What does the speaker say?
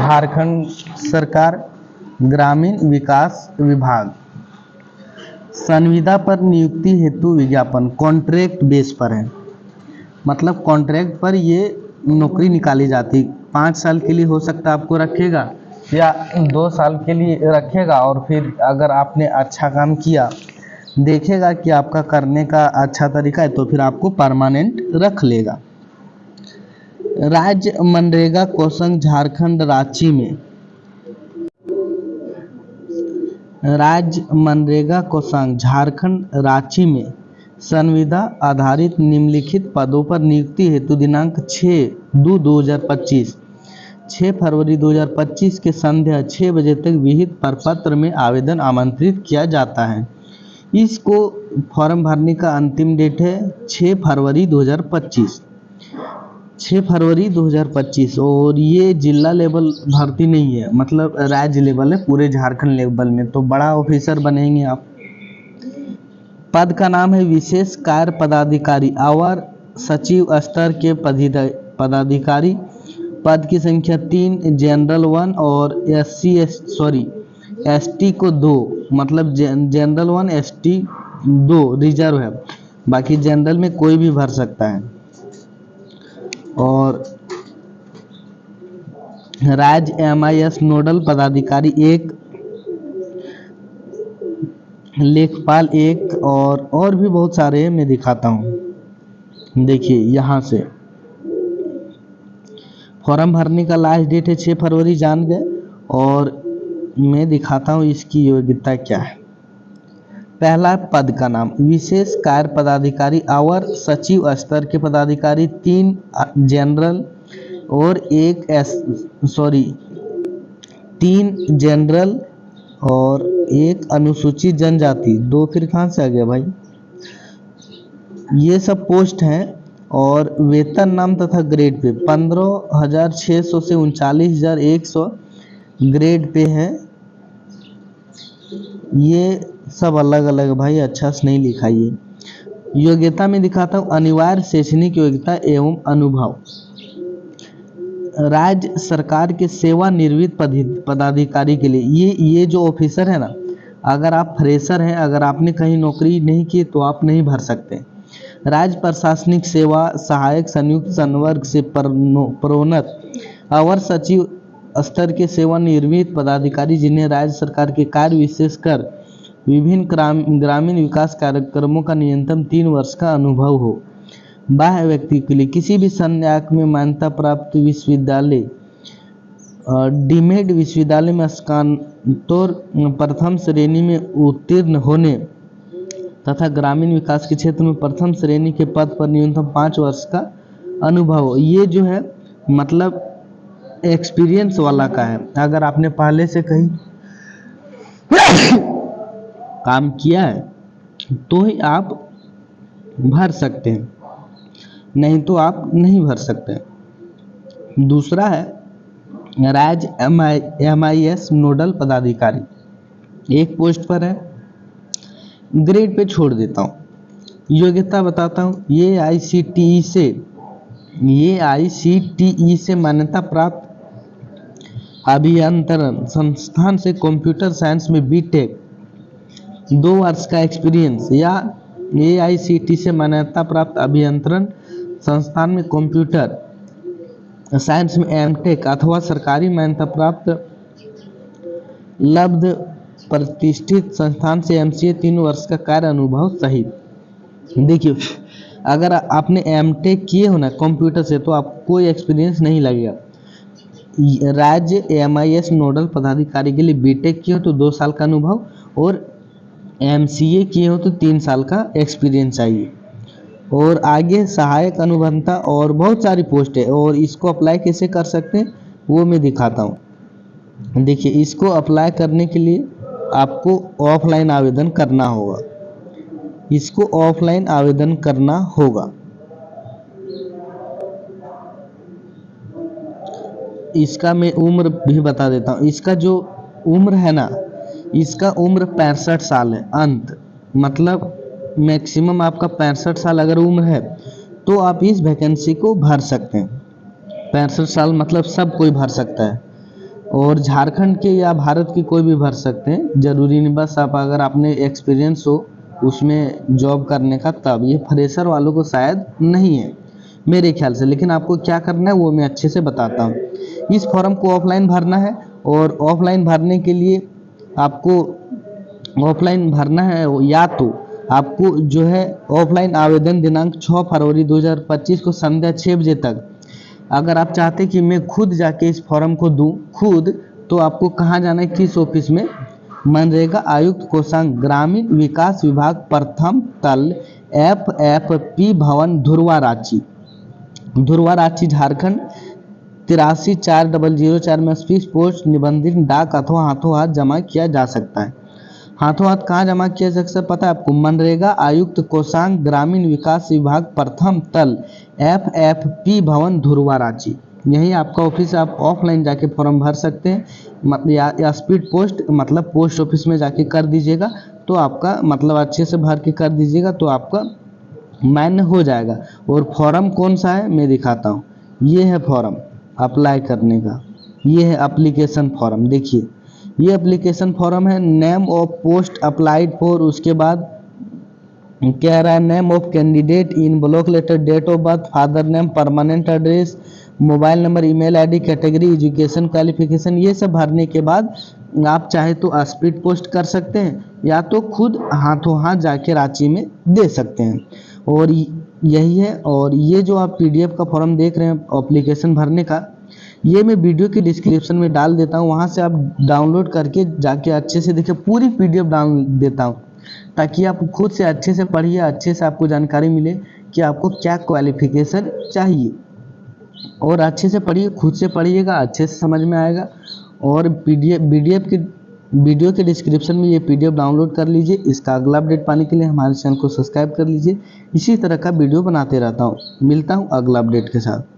झारखंड सरकार ग्रामीण विकास विभाग संविदा पर नियुक्ति हेतु विज्ञापन कॉन्ट्रैक्ट बेस पर है। मतलब कॉन्ट्रैक्ट पर ये नौकरी निकाली जाती। 5 साल के लिए हो सकता है आपको रखेगा या 2 साल के लिए रखेगा, और फिर अगर आपने अच्छा काम किया, देखेगा कि आपका करने का अच्छा तरीका है, तो फिर आपको परमानेंट रख लेगा। राज्य मनरेगा कोषांग झारखंड रांची में राज्य मनरेगा कोषांग झारखंड रांची में संविदा आधारित निम्नलिखित पदों पर नियुक्ति हेतु दिनांक 6 फरवरी 2025 के संध्या 6 बजे तक विहित प्रपत्र में आवेदन आमंत्रित किया जाता है। इसको फॉर्म भरने का अंतिम डेट है 6 फरवरी 2025 और ये जिला लेवल भर्ती नहीं है, मतलब राज्य लेवल है, पूरे झारखंड लेवल में। तो बड़ा ऑफिसर बनेंगे आप। पद का नाम है विशेष कार्य पदाधिकारी अवर सचिव स्तर के पदाधिकारी। पद की संख्या 3, जनरल 1 और एसटी को 2, मतलब जनरल 1 एसटी 2 रिजर्व है, बाकी जनरल में कोई भी भर सकता है। और राज्य MIS नोडल पदाधिकारी 1, लेखपाल 1 और भी बहुत सारे मैं दिखाता हूँ। देखिए यहाँ से फॉर्म भरने का लास्ट डेट है 6 फरवरी, जान गए। और मैं दिखाता हूँ इसकी योग्यता क्या है। पहला पद का नाम विशेष कार्य पदाधिकारी अवर सचिव स्तर के पदाधिकारी, 3 जनरल और 3 जनरल और 1 अनुसूचित जनजाति। 2 फिर कहाँ से आ गया भाई? ये सब पोस्ट हैं। और वेतन नाम तथा ग्रेड पे 15,600 से 39,100 ग्रेड पे है। ये सब अलग अलग भाई, अच्छा से नहीं लिखा। ये योग्यता में दिखाता हूँ। अनिवार्य शैक्षणिक योग्यता एवं अनुभव। राज्य सरकार के सेवानिवृत्त पदाधिकारी के लिए ये जो ऑफिसर है ना, अगर आप फ्रेशर हैं, अगर आपने कहीं नौकरी नहीं की तो आप नहीं भर सकते। राज्य प्रशासनिक सेवा सहायक संयुक्त संवर्ग से प्रोन्नत अवर सचिव स्तर के सेवानिवृत्त पदाधिकारी जिन्हें राज्य सरकार के कार्य विशेषकर विभिन्न ग्रामीण विकास कार्यक्रमों का न्यूनतम 3 वर्ष का अनुभव हो। बाह्य व्यक्ति के लिए किसी भी संकाय में मान्यता प्राप्त विश्वविद्यालय डीमेड विश्वविद्यालय में स्नातकोत्तर प्रथम श्रेणी में उत्तीर्ण होने तथा ग्रामीण विकास के क्षेत्र में प्रथम श्रेणी के पद पर न्यूनतम 5 वर्ष का अनुभव। ये जो है मतलब एक्सपीरियंस वाला का है। अगर आपने पहले से कहीं काम किया है तो ही आप भर सकते हैं, नहीं तो आप नहीं भर सकते। दूसरा है राज्य MIS नोडल पदाधिकारी, 1 पोस्ट पर है। ग्रेड पे छोड़ देता हूँ। योग्यता बताता हूँ। ये AICTE से मान्यता प्राप्त अभियंत्रण संस्थान से कंप्यूटर साइंस में BTech 2 वर्ष का एक्सपीरियंस, या AICTE से मान्यता प्राप्त अभियंत्रण संस्थान में कंप्यूटर साइंस में MTech अथवा सरकारी मान्यता प्राप्त लब्ध प्रतिष्ठित संस्थान से MCA 3 वर्ष का कार्य अनुभव सहित। देखिए, अगर आपने MTech किए हो ना कंप्यूटर से, तो आपको कोई एक्सपीरियंस नहीं लगेगा। राज्य MIS नोडल पदाधिकारी के लिए BTech किए हो तो 2 साल का अनुभव, और MCA किए हो तो 3 साल का एक्सपीरियंस चाहिए। और आगे सहायक अनुबंधता और बहुत सारी पोस्ट है। और इसको अप्लाई कैसे कर सकते हैं वो मैं दिखाता हूँ। देखिए, इसको अप्लाई करने के लिए आपको ऑफलाइन आवेदन करना होगा। इसका मैं उम्र भी बता देता हूँ। इसका जो उम्र है ना, इसका उम्र 65 साल है अंत, मतलब मैक्सिमम आपका 65 साल अगर उम्र है तो आप इस वैकेंसी को भर सकते हैं। 65 साल मतलब सब कोई भर सकता है। और झारखंड के या भारत के कोई भी भर सकते हैं, ज़रूरी नहीं, बस आप अगर आपने एक्सपीरियंस हो उसमें जॉब करने का, तब। ये फ्रेशर वालों को शायद नहीं है मेरे ख्याल से, लेकिन आपको क्या करना है वो मैं अच्छे से बताता हूँ। इस फॉर्म को ऑफलाइन भरना है, और ऑफलाइन भरने के लिए आपको ऑफलाइन भरना है, या तो आपको जो है ऑफलाइन आवेदन दिनांक 6 फरवरी 2025 को संध्या 6 बजे तक, अगर आप चाहते कि मैं खुद जाके इस फॉर्म को दूं खुद, तो आपको कहाँ जाना है, किस ऑफिस में, मनरेगा आयुक्त कोषांग ग्रामीण विकास विभाग प्रथम तल FFP भवन धुरवा रांची झारखंड 834004 में स्पीड पोस्ट निबंधित डाक अथवा हाथों हाथ जमा किया जा सकता है। हाथों हाथ कहाँ जमा किया जा सकता है पता है आपको? मनरेगा आयुक्त कोषांग ग्रामीण विकास विभाग प्रथम तल FFP भवन धुरवा रांची, यही आपका ऑफिस। आप ऑफलाइन जाके फॉर्म भर सकते हैं, या स्पीड पोस्ट मतलब पोस्ट ऑफिस में जाके कर दीजिएगा, तो आपका मतलब अच्छे से भर के कर दीजिएगा तो आपका मान्य हो जाएगा। और फॉर्म कौन सा है मैं दिखाता हूँ। ये है फॉर्म अप्लाई करने का, ये है एप्लीकेशन फॉर्म। देखिए ये एप्लीकेशन फॉर्म है, name of post applied for, उसके बाद कह रहा है name of candidate in block letter, date of birth, father name, permanent address, mobile number, email ID, category, education qualification. ये सब भरने के बाद आप चाहे तो स्पीड पोस्ट कर सकते हैं, या तो खुद हाथों हाथ जाके रांची में दे सकते हैं। और यही है। और ये जो आप PDF का फॉर्म देख रहे हैं एप्लीकेशन भरने का, ये मैं वीडियो के डिस्क्रिप्शन में डाल देता हूँ, वहाँ से आप डाउनलोड करके जाके अच्छे से देखिए, पूरी PDF डाउन देता हूँ, ताकि आप खुद से अच्छे से पढ़िए, अच्छे से आपको जानकारी मिले कि आपको क्या क्वालिफिकेशन चाहिए। और अच्छे से पढ़िए, खुद से पढ़िएगा, अच्छे से समझ में आएगा। और वीडियो के डिस्क्रिप्शन में ये PDF डाउनलोड कर लीजिए। इसका अगला अपडेट पाने के लिए हमारे चैनल को सब्सक्राइब कर लीजिए। इसी तरह का वीडियो बनाते रहता हूँ। मिलता हूँ अगला अपडेट के साथ।